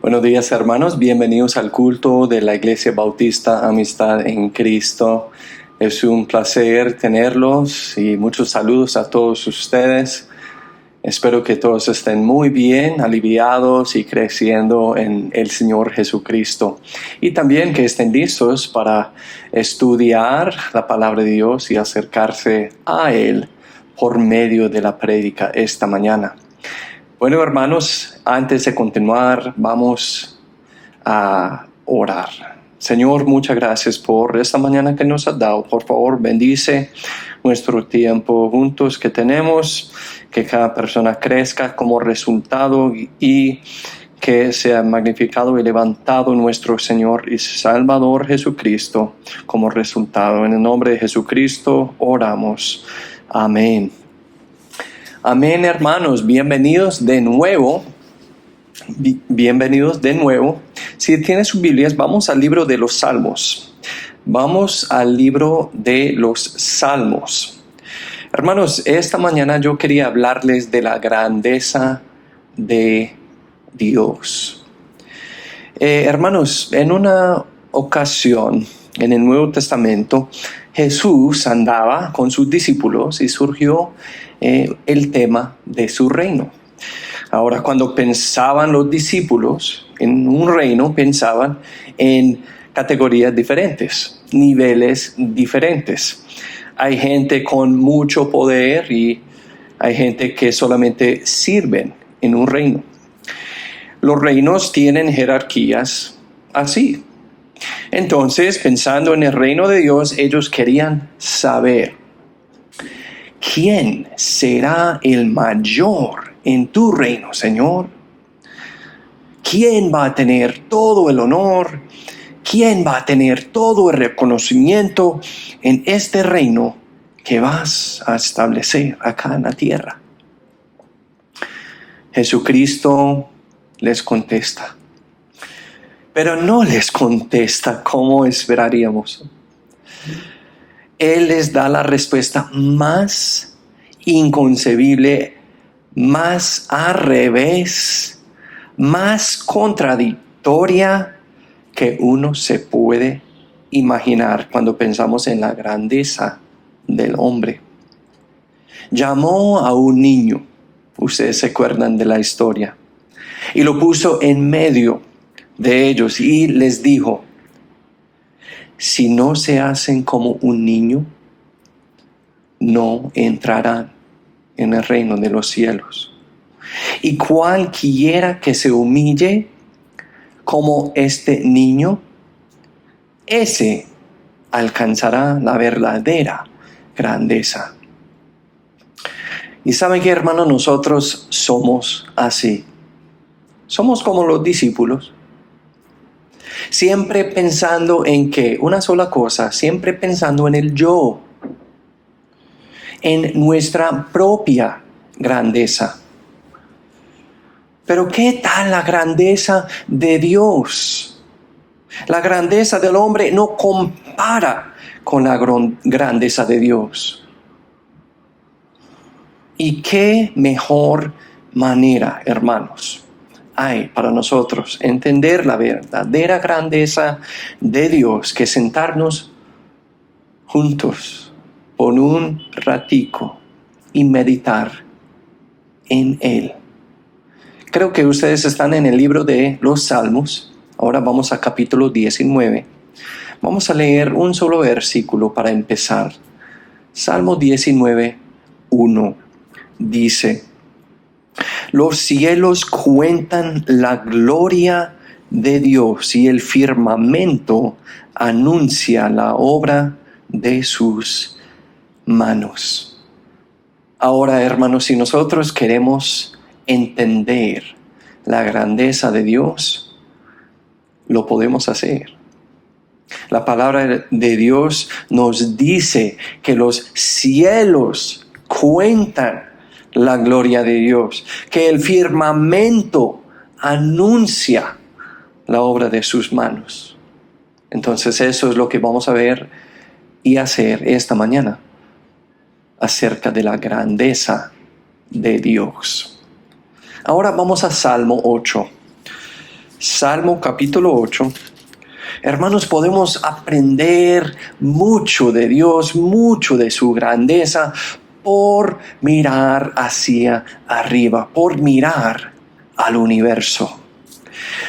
Buenos días, hermanos. Bienvenidos al culto de la Iglesia Bautista Amistad en Cristo. Es un placer tenerlos y muchos saludos a todos ustedes. Espero que todos estén muy bien, aliviados y creciendo en el Señor Jesucristo. Y también que estén listos para estudiar la palabra de Dios y acercarse a Él por medio de la prédica esta mañana. Bueno, hermanos, antes de continuar, vamos a orar. Señor, muchas gracias por esta mañana que nos has dado. Por favor, bendice nuestro tiempo juntos que tenemos, que cada persona crezca como resultado y que sea magnificado y levantado nuestro Señor y Salvador Jesucristo como resultado. En el nombre de Jesucristo oramos. Amén. Amén, hermanos. Bienvenidos de nuevo. Si tienen sus Biblias, vamos al libro de los Salmos. Vamos al libro de los Salmos. Hermanos, esta mañana yo quería hablarles de la grandeza de Dios. Hermanos, en una ocasión en el Nuevo Testamento, Jesús andaba con sus discípulos y surgió el tema de su reino. Ahora, cuando pensaban los discípulos en un reino, pensaban en categorías diferentes, niveles diferentes. Hay gente con mucho poder y hay gente que solamente sirven en un reino. Los reinos tienen jerarquías así. Entonces, pensando en el reino de Dios, ellos querían saber ¿quién será el mayor en tu reino, Señor? ¿Quién va a tener todo el honor? ¿Quién va a tener todo el reconocimiento en este reino que vas a establecer acá en la tierra? Jesucristo les contesta, pero no les contesta como esperaríamos. Él les da la respuesta más inconcebible, más al revés, más contradictoria que uno se puede imaginar cuando pensamos en la grandeza del hombre. Llamó a un niño, ustedes se acuerdan de la historia, y lo puso en medio de ellos y les dijo: si no se hacen como un niño, no entrarán en el reino de los cielos. Y cualquiera que se humille como este niño, ese alcanzará la verdadera grandeza. Y saben que, hermanos, nosotros somos así. Somos como los discípulos. Siempre pensando en qué, una sola cosa, siempre pensando en el yo, en nuestra propia grandeza. Pero ¿qué tal la grandeza de Dios? La grandeza del hombre no compara con la grandeza de Dios. ¿Y qué mejor manera, hermanos, hay para nosotros entender la verdadera grandeza de Dios que sentarnos juntos por un ratico y meditar en Él? Creo que ustedes están en el libro de los Salmos. Ahora vamos a capítulo 19. Vamos a leer un solo versículo para empezar. Salmo 19, 1 dice: los cielos cuentan la gloria de Dios y el firmamento anuncia la obra de sus manos. Ahora, hermanos, si nosotros queremos entender la grandeza de Dios, lo podemos hacer. La palabra de Dios nos dice que los cielos cuentan la gloria de Dios, que el firmamento anuncia la obra de sus manos. Entonces eso es lo que vamos a ver y hacer esta mañana acerca de la grandeza de Dios. Ahora vamos a Salmo 8. Salmo capítulo 8. Hermanos, podemos aprender mucho de Dios, mucho de su grandeza, por mirar hacia arriba, por mirar al universo.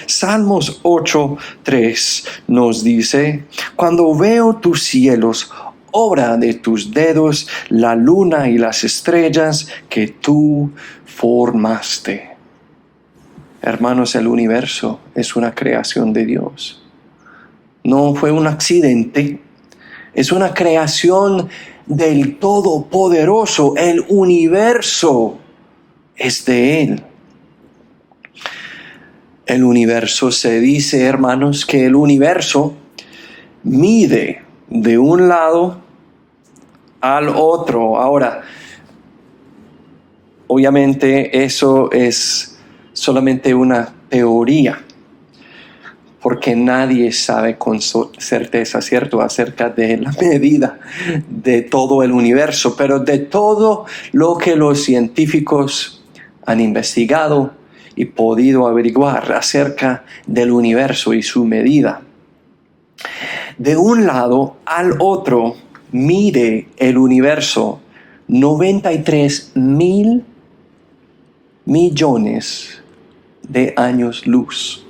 Salmos 8:3 nos dice: cuando veo tus cielos, obra de tus dedos, la luna y las estrellas que tú formaste. Hermanos, el universo es una creación de Dios. No fue un accidente, es una creación del Todopoderoso. El universo es de Él. El universo, se dice, hermanos, que el universo mide de un lado al otro. Ahora, obviamente eso es solamente una teoría, porque nadie sabe con certeza, ¿cierto?, acerca de la medida de todo el universo, pero de todo lo que los científicos han investigado y podido averiguar acerca del universo y su medida. De un lado al otro mide el universo 93,000 millones de años luz.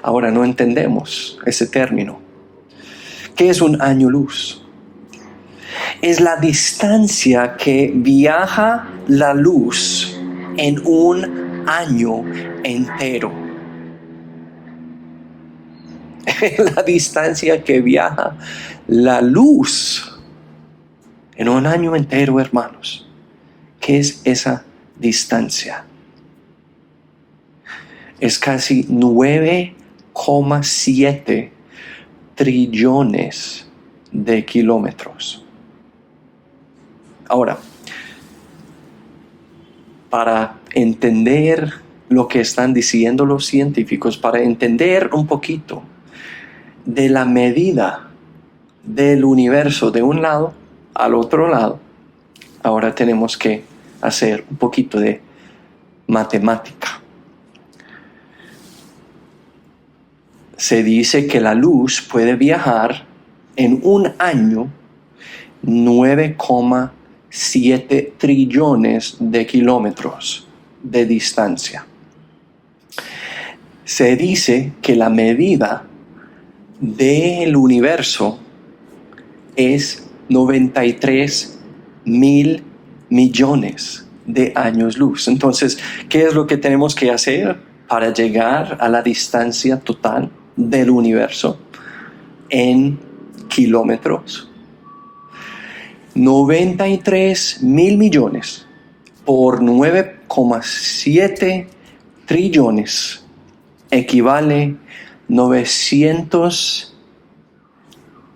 Ahora no entendemos ese término. ¿Qué es un año luz? Es la distancia que viaja la luz en un año entero. La distancia que viaja la luz en un año entero, hermanos. ¿Qué es esa distancia? Es casi 9,7 trillones de kilómetros. Ahora, para entender lo que están diciendo los científicos, para entender un poquito de la medida del universo de un lado al otro lado, ahora tenemos que hacer un poquito de matemática. Se dice que la luz puede viajar en un año 9,7 trillones de kilómetros de distancia. Se dice que la medida del universo es 93,000 millones de años luz. Entonces, ¿qué es lo que tenemos que hacer para llegar a la distancia total del universo en kilómetros? 93,000 millones por 9,7 trillones equivale 900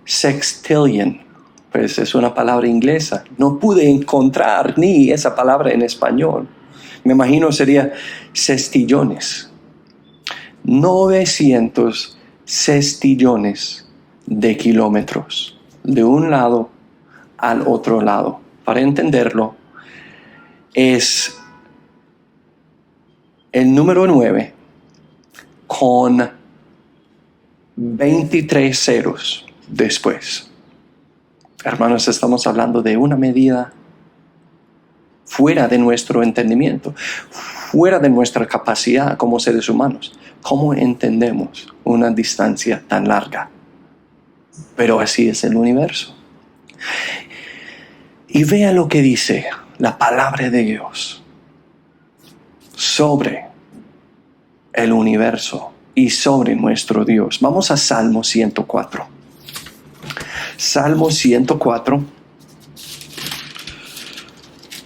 sextillion. Pues es una palabra inglesa. No pude encontrar ni esa palabra en español. Me imagino sería sextillones. 900 sextillones de kilómetros de un lado al otro lado. Para entenderlo, es el número 9 con 23 ceros después. Hermanos, estamos hablando de una medida fuera de nuestro entendimiento, fuera de nuestra capacidad como seres humanos. ¿Cómo entendemos una distancia tan larga? Pero así es el universo. Y vea lo que dice la palabra de Dios sobre el universo y sobre nuestro Dios. Vamos a Salmo 104. Salmo 104.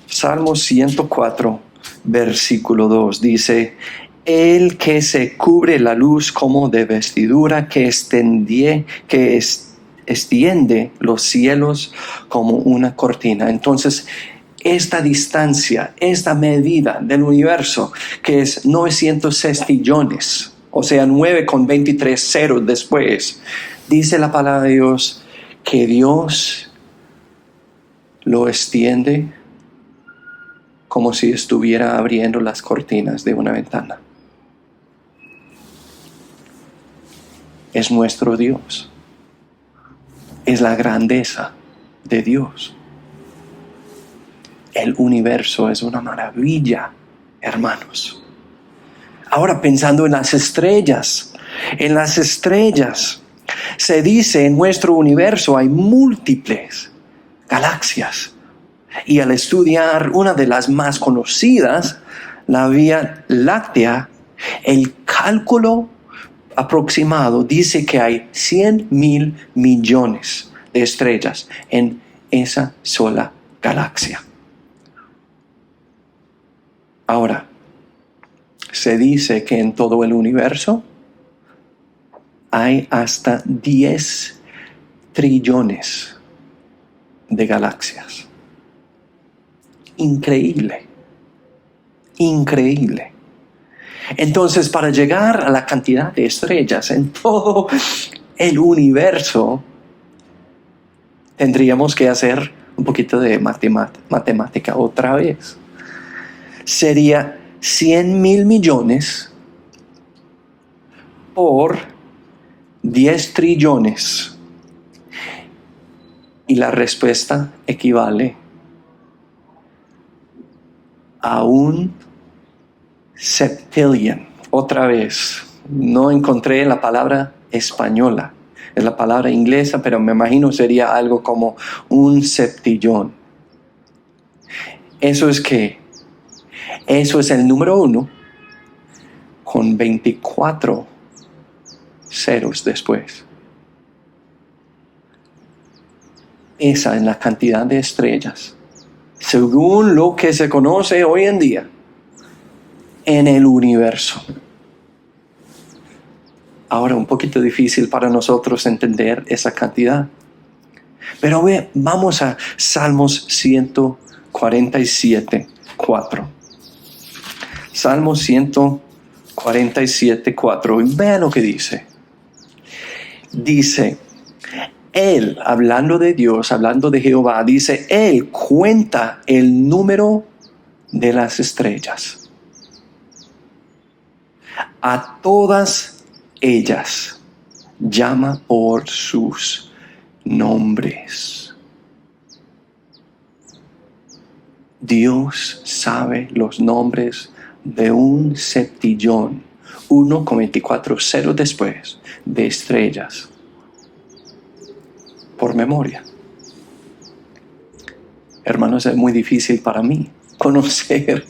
Salmo 104, versículo 2 dice: el que se cubre la luz como de vestidura, que extiende los cielos como una cortina. Entonces, esta distancia, esta medida del universo, que es 900 sextillones, o sea, 9 con 23 ceros después, dice la palabra de Dios que Dios lo extiende como si estuviera abriendo las cortinas de una ventana. es nuestro Dios. Es la grandeza de Dios. El universo es una maravilla, hermanos. Ahora pensando en las estrellas. En las estrellas se dice en nuestro universo hay múltiples galaxias. Y al estudiar una de las más conocidas, la Vía Láctea, el cálculo aproximado dice que hay 100,000 millones de estrellas en esa sola galaxia. Ahora, se dice que en todo el universo hay hasta 10 trillones de galaxias. Increíble. Increíble. Entonces, para llegar a la cantidad de estrellas en todo el universo, tendríamos que hacer un poquito de matemática otra vez. Sería 100,000 millones por 10 trillones. Y la respuesta equivale a un septillion. Otra vez, no encontré la palabra española. Es la palabra inglesa, pero me imagino sería algo como un septillón. Eso es el número 1 con 24 ceros después. Esa es la cantidad de estrellas, según lo que se conoce hoy en día, en el universo. Ahora, un poquito difícil para nosotros entender esa cantidad. Pero vamos a Salmos 147, 4. Salmos 147, 4. Y vean lo que dice. Dice, Él, hablando de Dios, hablando de Jehová, dice, Él cuenta el número de las estrellas. A todas ellas llama por sus nombres. Dios sabe los nombres de un septillón, 1 con 24 ceros después, de estrellas, por memoria. Hermanos, es muy difícil para mí conocer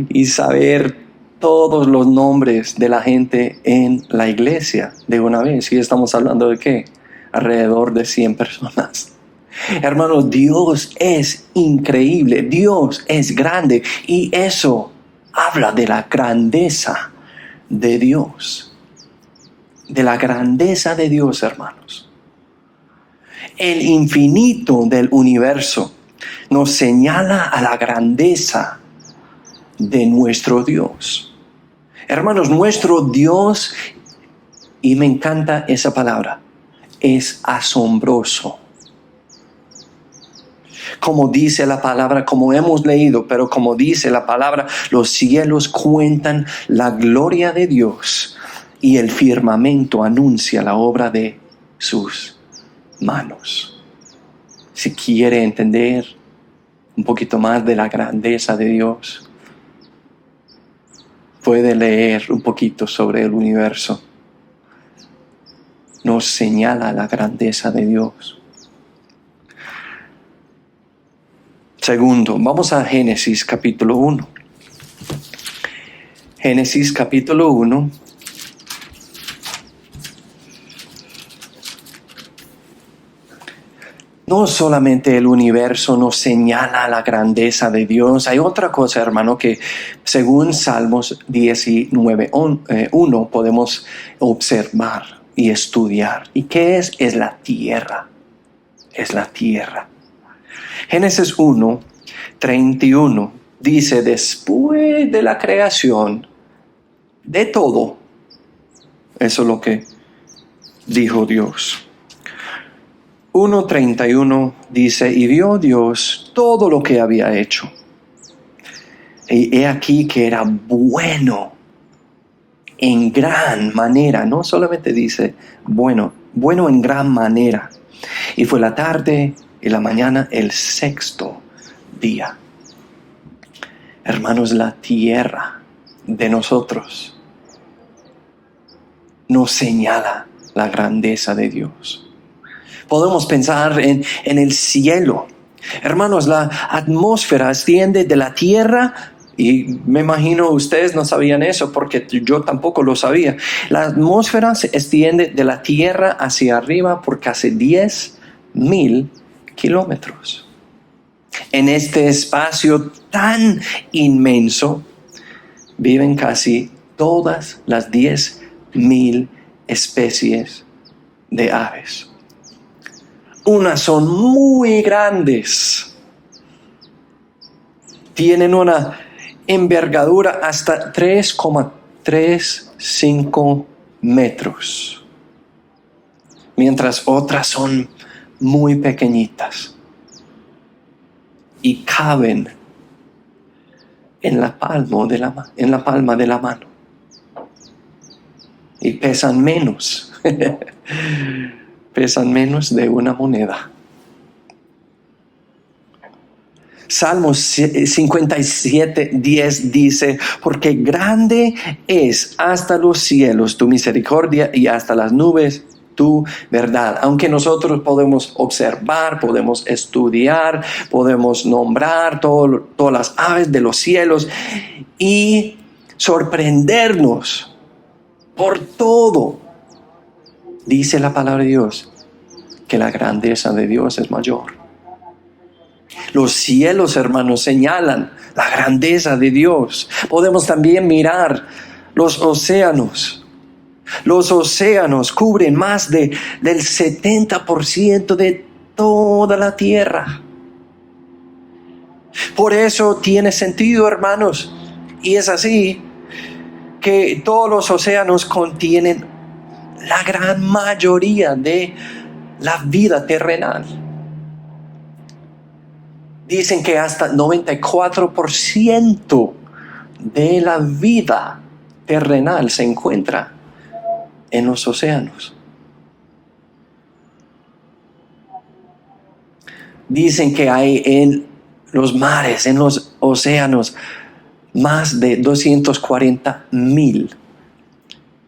y saber todos los nombres de la gente en la iglesia de una vez. Y estamos hablando de ¿qué? Alrededor de 100 personas. Hermanos, Dios es increíble, Dios es grande, y eso habla de la grandeza de Dios. De la grandeza de Dios, hermanos. El infinito del universo nos señala a la grandeza de nuestro Dios. Hermanos, nuestro Dios, y me encanta esa palabra, es asombroso. Como dice la palabra, como hemos leído, pero como dice la palabra, los cielos cuentan la gloria de Dios y el firmamento anuncia la obra de sus manos. Si quiere entender un poquito más de la grandeza de Dios, puede leer un poquito sobre el universo. Nos señala la grandeza de Dios. Segundo, vamos a Génesis capítulo 1. Génesis capítulo 1. No solamente el universo nos señala la grandeza de Dios, hay otra cosa, hermano, que según Salmos 19:1 podemos observar y estudiar. ¿Y qué es? Es la tierra. Es la tierra. Génesis 1:31 dice, después de la creación de todo, eso es lo que dijo Dios. 1:31 dice, y vio Dios todo lo que había hecho. Y he aquí que era bueno. en gran manera. No solamente dice bueno, bueno en gran manera. Y fue la tarde y la mañana el sexto día. Hermanos, la tierra de nosotros nos señala la grandeza de Dios. Podemos pensar en el cielo. Hermanos, la atmósfera asciende de la tierra, y me imagino ustedes no sabían eso porque yo tampoco lo sabía. La atmósfera se extiende de la tierra hacia arriba por casi 10,000 kilómetros. En este espacio tan inmenso viven casi todas las 10,000 especies de aves. Unas son muy grandes. Tienen una envergadura hasta 3,35 metros. Mientras otras son muy pequeñitas. Y caben en la palma de la mano. Y pesan menos. Pesan menos de una moneda. Salmos 57:10 dice: porque grande es hasta los cielos tu misericordia y hasta las nubes tu verdad. Aunque nosotros podemos observar, podemos estudiar, podemos nombrar todas las aves de los cielos y sorprendernos por todo, dice la palabra de Dios que la grandeza de Dios es mayor. Los cielos, hermanos, señalan la grandeza de Dios. Podemos también mirar los océanos. Los océanos cubren más del 70% de toda la tierra. Por eso tiene sentido, hermanos, y es así, que todos los océanos contienen la gran mayoría de la vida terrenal. Dicen que hasta 94% de la vida terrenal se encuentra en los océanos. Dicen que hay en los mares, en los océanos, más de 240,000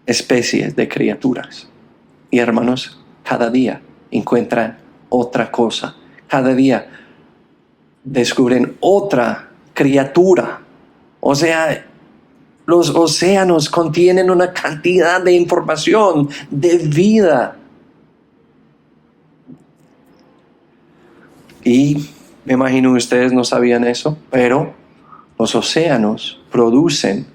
especies de criaturas. Y hermanos, cada día encuentran otra cosa. Cada día descubren otra criatura. O sea, los océanos contienen una cantidad de información, de vida. Y me imagino ustedes no sabían eso, pero los océanos producen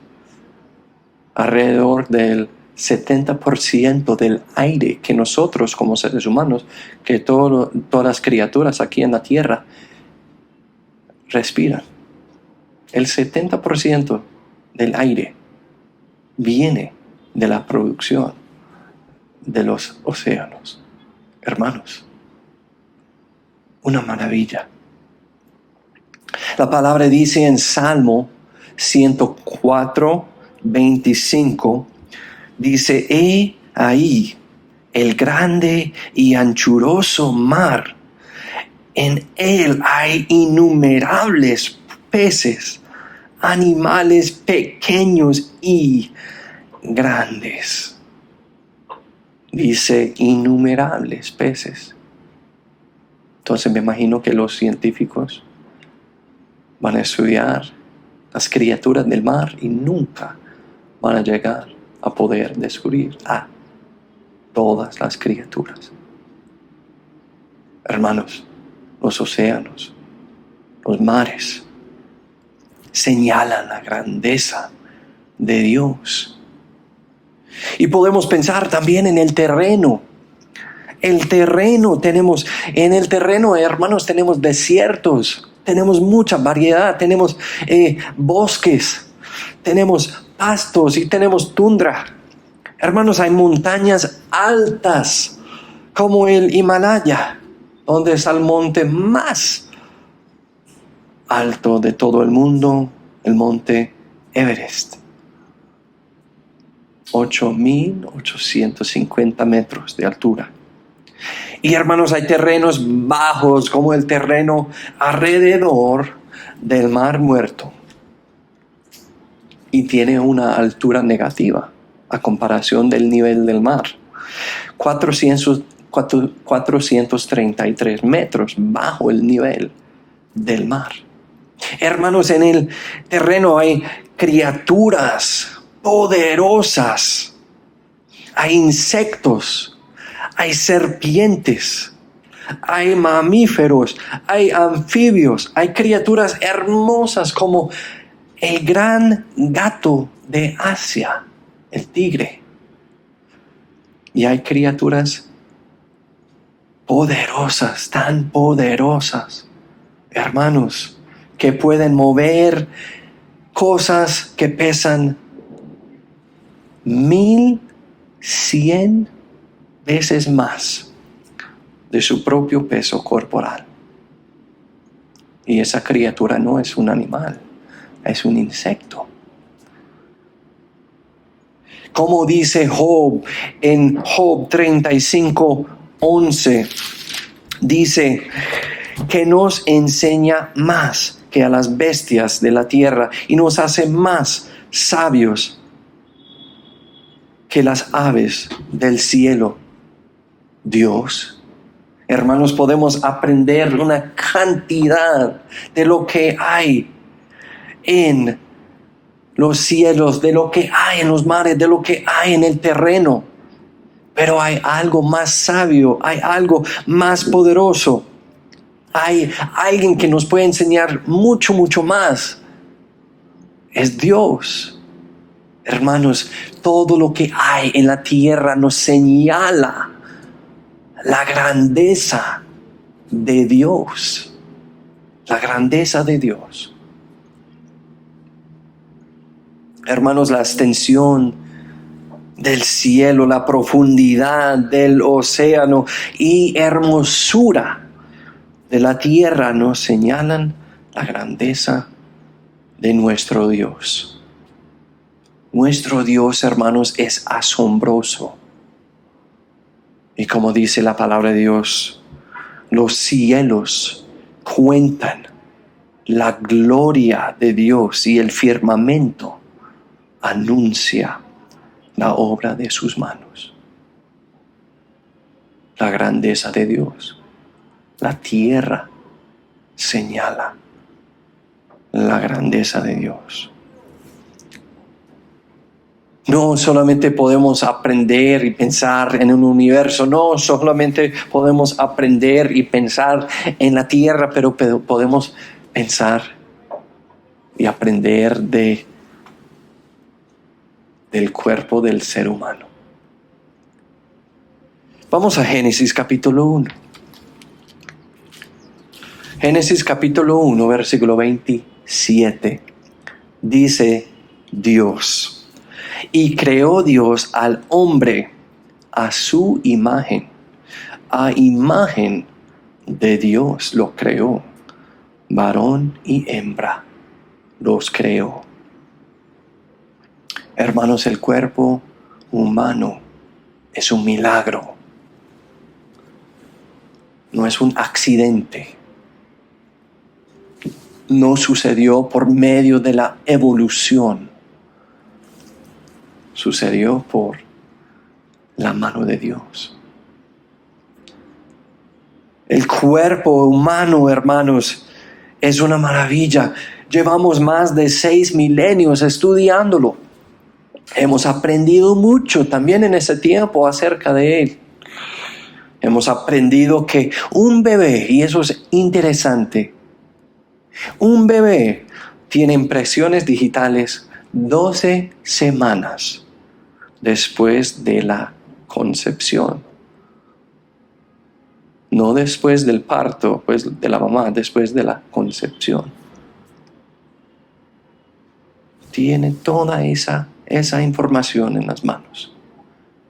alrededor del 70% del aire que nosotros como seres humanos, que todas las criaturas aquí en la tierra respiran. El 70% del aire viene de la producción de los océanos. Hermanos, una maravilla. La palabra dice en Salmo 104:25, dice: he ahí el grande y anchuroso mar. En él hay innumerables peces, animales pequeños y grandes. Dice innumerables peces. Entonces me imagino que los científicos van a estudiar las criaturas del mar y nunca van a llegar a poder descubrir a todas las criaturas. Hermanos, los océanos, los mares, señalan la grandeza de Dios. Y podemos pensar también en el terreno. En el terreno, hermanos, tenemos desiertos, tenemos mucha variedad, tenemos bosques, tenemos pastos y tenemos tundra. Hermanos, hay montañas altas como el Himalaya, donde es el monte más alto de todo el mundo, el monte Everest. 8.850 metros de altura. Y hermanos, hay terrenos bajos como el terreno alrededor del Mar Muerto. Y tiene una altura negativa a comparación del nivel del mar. 433 metros bajo el nivel del mar. Hermanos, en el terreno hay criaturas poderosas. Hay insectos, hay serpientes, hay mamíferos, hay anfibios, hay criaturas hermosas como el gran gato de Asia, el tigre. Y hay criaturas poderosas, tan poderosas, hermanos, que pueden mover cosas que pesan 1,100 veces más de su propio peso corporal. Y esa criatura no es un animal, es un insecto. Como dice Job en Job 35:11, dice que nos enseña más que a las bestias de la tierra y nos hace más sabios que las aves del cielo. Dios, hermanos, podemos aprender una cantidad de lo que hay en los cielos, de lo que hay en los mares, de lo que hay en el terreno. Pero hay algo más sabio, hay algo más poderoso. Hay alguien que nos puede enseñar mucho, mucho más. Es Dios. Hermanos, todo lo que hay en la tierra nos señala la grandeza de Dios. La grandeza de Dios. Hermanos, la extensión del cielo, la profundidad del océano y hermosura de la tierra nos señalan la grandeza de nuestro Dios. Nuestro Dios, hermanos, es asombroso. Y como dice la palabra de Dios, los cielos cuentan la gloria de Dios y el firmamento anuncia la obra de sus manos. La grandeza de Dios. La tierra señala la grandeza de Dios. No solamente podemos aprender y pensar en un universo, no solamente podemos aprender y pensar en la tierra, pero podemos pensar y aprender del cuerpo del ser humano. Vamos a Génesis capítulo 1. Génesis capítulo 1, versículo 27. Dice Dios: y creó Dios al hombre a su imagen. A imagen de Dios lo creó. Varón y hembra los creó. Hermanos, el cuerpo humano es un milagro. No es un accidente. No sucedió por medio de la evolución. Sucedió por la mano de Dios. El cuerpo humano, hermanos, es una maravilla. Llevamos más de 6 milenios estudiándolo. Hemos aprendido mucho también en ese tiempo acerca de él. Hemos aprendido que un bebé, y eso es interesante, un bebé tiene impresiones digitales 12 semanas después de la concepción. No después del parto, pues de la mamá, después de la concepción. Tiene toda esa información en las manos,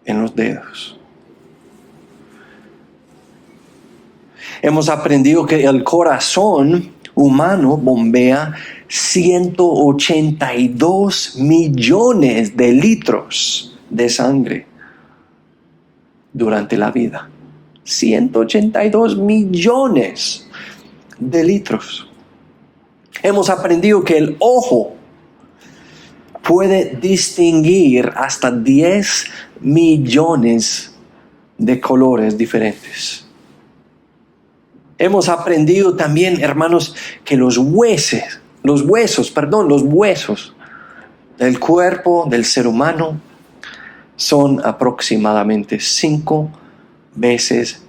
en los dedos. Hemos aprendido que el corazón humano bombea 182 millones de litros de sangre durante la vida. 182 millones de litros. Hemos aprendido que el ojo puede distinguir hasta 10 millones de colores diferentes. Hemos aprendido también, hermanos, que los huesos del cuerpo del ser humano son aproximadamente 5 veces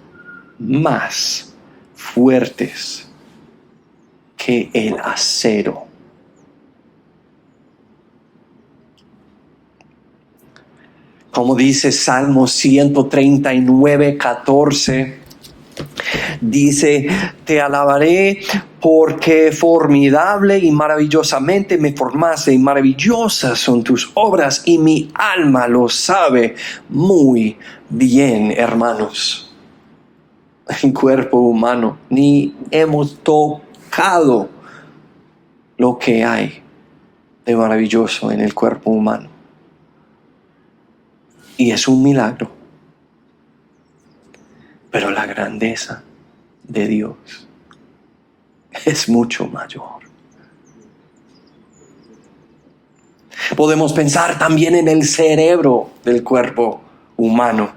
más fuertes que el acero. Como dice Salmo 139:14, dice: te alabaré porque formidable y maravillosamente me formaste, y maravillosas son tus obras, y mi alma lo sabe muy bien, hermanos. El cuerpo humano, ni hemos tocado lo que hay de maravilloso en el cuerpo humano. Y es un milagro. Pero la grandeza de Dios es mucho mayor. Podemos pensar también en el cerebro del cuerpo humano.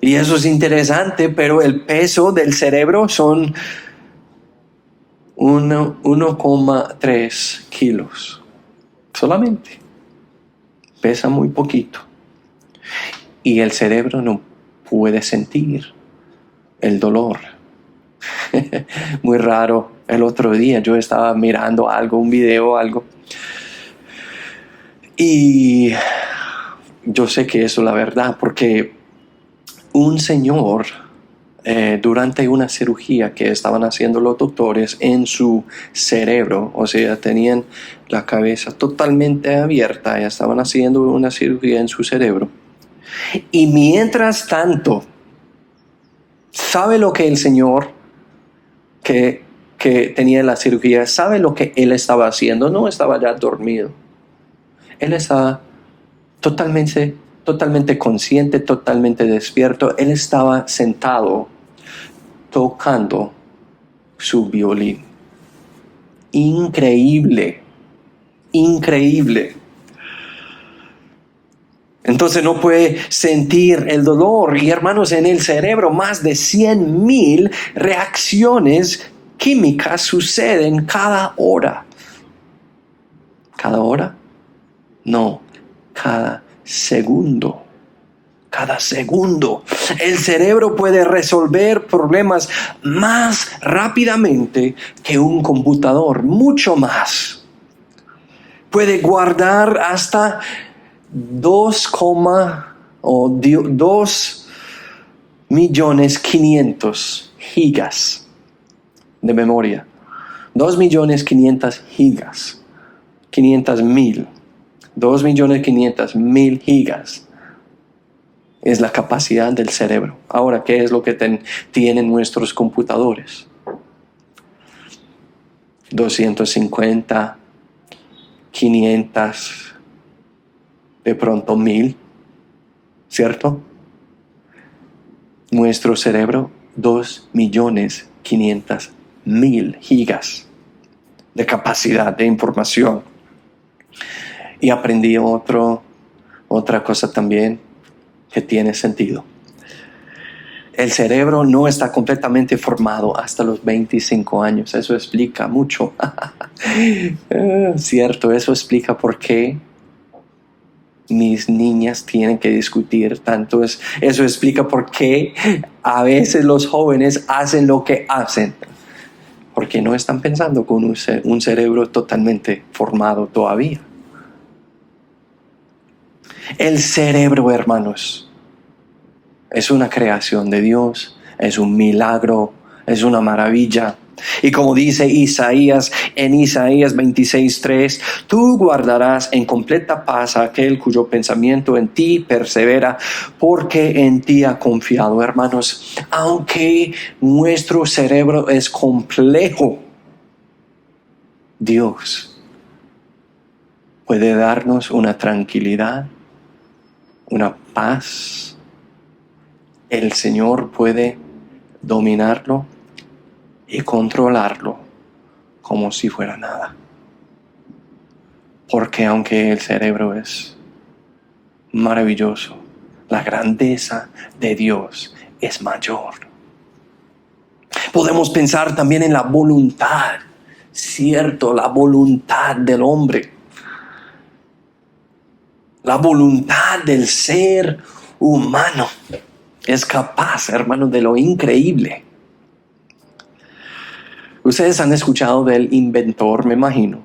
Y eso es interesante, pero el peso del cerebro son 1,3 kilos. Solamente. Pesa muy poquito. Y el cerebro no puede sentir el dolor. Muy raro. El otro día yo estaba mirando un video, y yo sé que eso es la verdad, porque un señor, durante una cirugía que estaban haciendo los doctores en su cerebro, o sea, tenían la cabeza totalmente abierta y estaban haciendo una cirugía en su cerebro. Y mientras tanto, ¿sabe lo que el señor que tenía la cirugía, sabe lo que él estaba haciendo? No estaba ya dormido. Él estaba totalmente consciente, totalmente despierto. Él estaba sentado tocando su violín. Increíble. Entonces no puede sentir el dolor. Y hermanos, en el cerebro más de 100,000 reacciones químicas suceden cada hora. ¿Cada hora? No, cada segundo. Cada segundo. El cerebro puede resolver problemas más rápidamente que un computador, mucho más. Puede guardar hasta 2.500.000 gigas de memoria. 2.500.000 gigas. 500,000. 2.500.000 gigas es la capacidad del cerebro. Ahora, ¿qué es lo que tienen nuestros computadores? 250, 500, de pronto 1,000, ¿cierto? Nuestro cerebro, 2.500.000 gigas de capacidad de información. Y aprendí otra cosa también que tiene sentido. El cerebro no está completamente formado hasta los 25 años. Eso explica mucho. Cierto, eso explica por qué mis niñas tienen que discutir tanto. Eso explica por qué a veces los jóvenes hacen lo que hacen. Porque no están pensando con un cerebro totalmente formado todavía. El cerebro, hermanos, es una creación de Dios, es un milagro, es una maravilla. Y como dice Isaías en Isaías 26:3, tú guardarás en completa paz a aquel cuyo pensamiento en ti persevera, porque en ti ha confiado. Hermanos, aunque nuestro cerebro es complejo, Dios puede darnos una tranquilidad una paz. El Señor puede dominarlo y controlarlo como si fuera nada. Porque aunque el cerebro es maravilloso, la grandeza de Dios es mayor. Podemos pensar también en la voluntad, cierto, la voluntad del hombre. La voluntad del ser humano es capaz, hermanos, de lo increíble. Ustedes han escuchado del inventor, me imagino,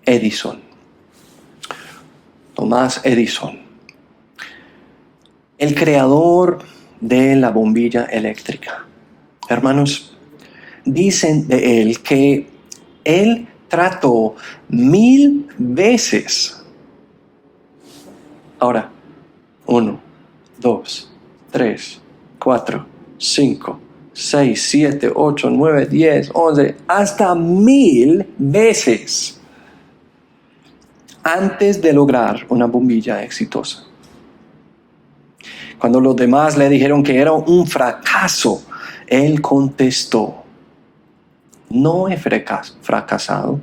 Edison. Thomas Edison. El creador de la bombilla eléctrica. Hermanos, dicen de él que él trató 1000 veces. Ahora, 1, 2, 3, 4, 5, 6, 7, 8, 9, 10, 11, hasta 1000 veces antes de lograr una bombilla exitosa. Cuando los demás le dijeron que era un fracaso, él contestó: no he fracasado.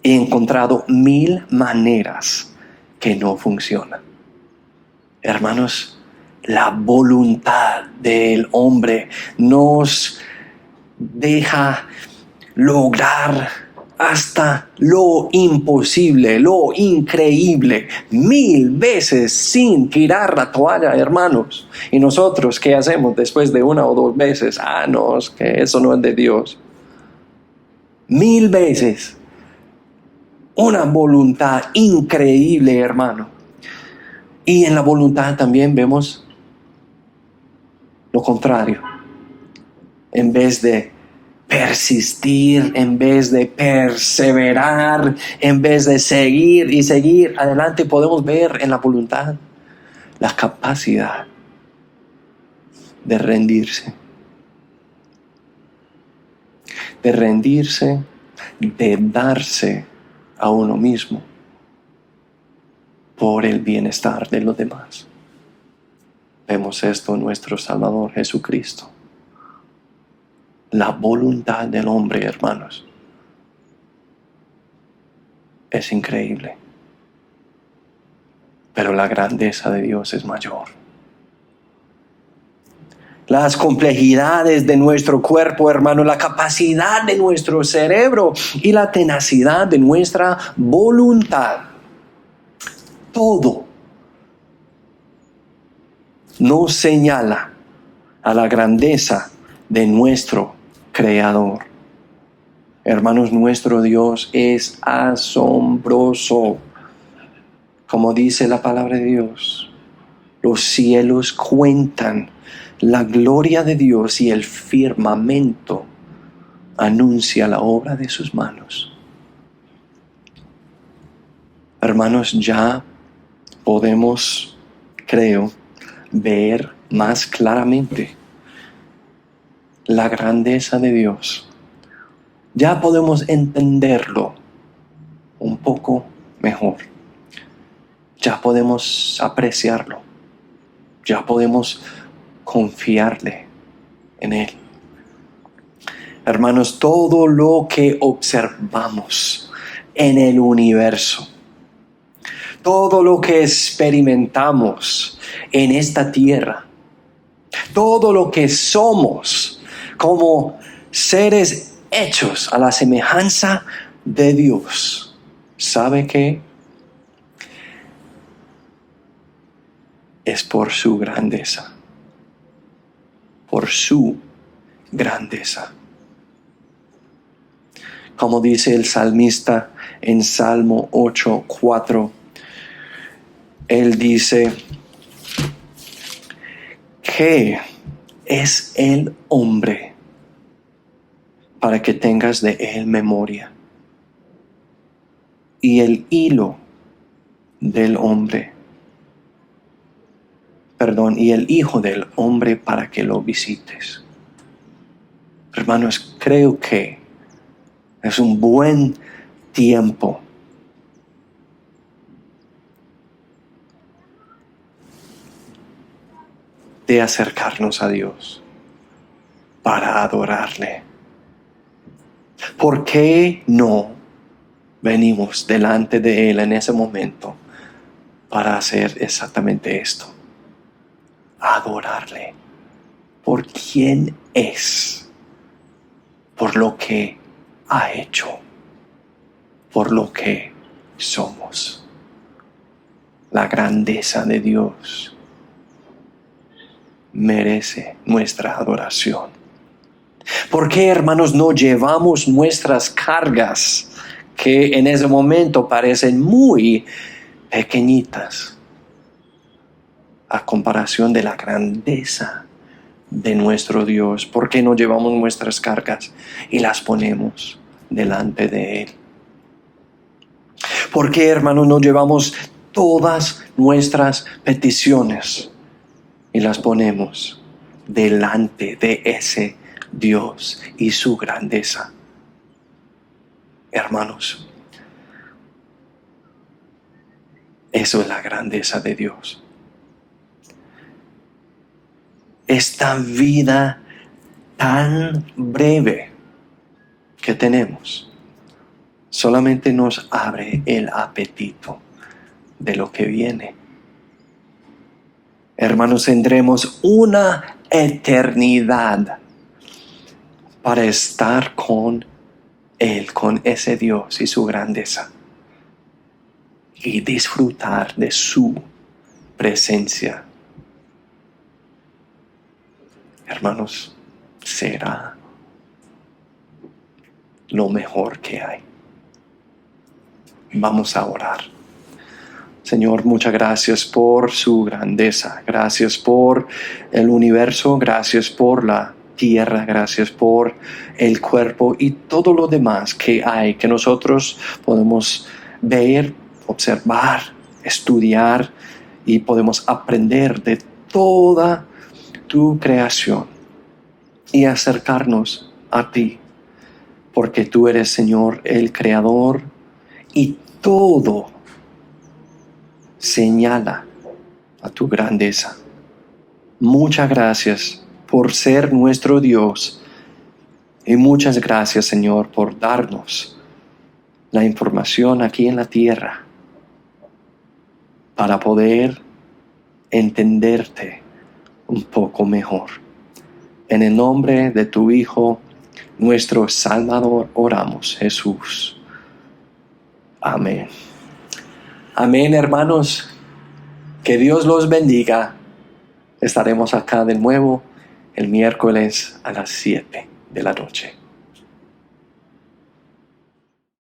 He encontrado 1000 maneras que no funcionan. Hermanos, la voluntad del hombre nos deja lograr hasta lo imposible, lo increíble, 1000 veces sin tirar la toalla, hermanos. Y nosotros, ¿qué hacemos después de 1 o 2 veces? No, es que eso no es de Dios. 1000 veces. Una voluntad increíble, hermano. Y en la voluntad también vemos lo contrario. En vez de persistir, en vez de perseverar, en vez de seguir y seguir adelante, podemos ver en la voluntad la capacidad de rendirse. De rendirse, de darse a uno mismo por el bienestar de los demás. Vemos esto en nuestro Salvador Jesucristo. La voluntad del hombre, hermanos, es increíble. Pero la grandeza de Dios es mayor. Las complejidades de nuestro cuerpo, hermano, la capacidad de nuestro cerebro y la tenacidad de nuestra voluntad. Todo nos señala a la grandeza de nuestro Creador. Hermanos, nuestro Dios es asombroso. Como dice la palabra de Dios, los cielos cuentan la gloria de Dios y el firmamento anuncia la obra de sus manos. Hermanos, ya podemos, creo, ver más claramente la grandeza de Dios. Ya podemos entenderlo un poco mejor. Ya podemos apreciarlo. Ya podemos confiarle en Él. Hermanos, todo lo que observamos en el universo, todo lo que experimentamos en esta tierra, todo lo que somos como seres hechos a la semejanza de Dios, ¿sabe qué? Es por su grandeza. Por su grandeza. Como dice el salmista en Salmo 8:4, él dice: ¿qué es el hombre para que tengas de él memoria? Y el hilo del hombre, y el hijo del hombre para que lo visites. Hermanos, creo que es un buen tiempo de acercarnos a Dios para adorarle. ¿Por qué no venimos delante de Él en ese momento para hacer exactamente esto? Adorarle por quien es, por lo que ha hecho, por lo que somos. La grandeza de Dios merece nuestra adoración. ¿Por qué, hermanos, no llevamos nuestras cargas que en ese momento parecen muy pequeñitas a comparación de la grandeza de nuestro Dios? ¿Por qué no llevamos nuestras cargas y las ponemos delante de Él? ¿Por qué, hermanos, no llevamos todas nuestras peticiones y las ponemos delante de ese Dios y su grandeza? Hermanos, eso es la grandeza de Dios. Esta vida tan breve que tenemos solamente nos abre el apetito de lo que viene. Hermanos, tendremos una eternidad para estar con Él, con ese Dios y su grandeza, y disfrutar de su presencia. Hermanos, será lo mejor que hay. Vamos a orar. Señor, muchas gracias por su grandeza. Gracias por el universo. Gracias por la tierra. Gracias por el cuerpo y todo lo demás que hay, que nosotros podemos ver, observar, estudiar y podemos aprender de toda tu creación y acercarnos a ti, porque tú eres, Señor, el creador, y todo señala a tu grandeza. Muchas gracias por ser nuestro Dios, y muchas gracias, Señor, por darnos la información aquí en la tierra para poder entenderte un poco mejor. En el nombre de tu Hijo, nuestro Salvador, oramos, Jesús. Amén. Amén, hermanos. Que Dios los bendiga. Estaremos acá de nuevo el miércoles a las 7 de la noche.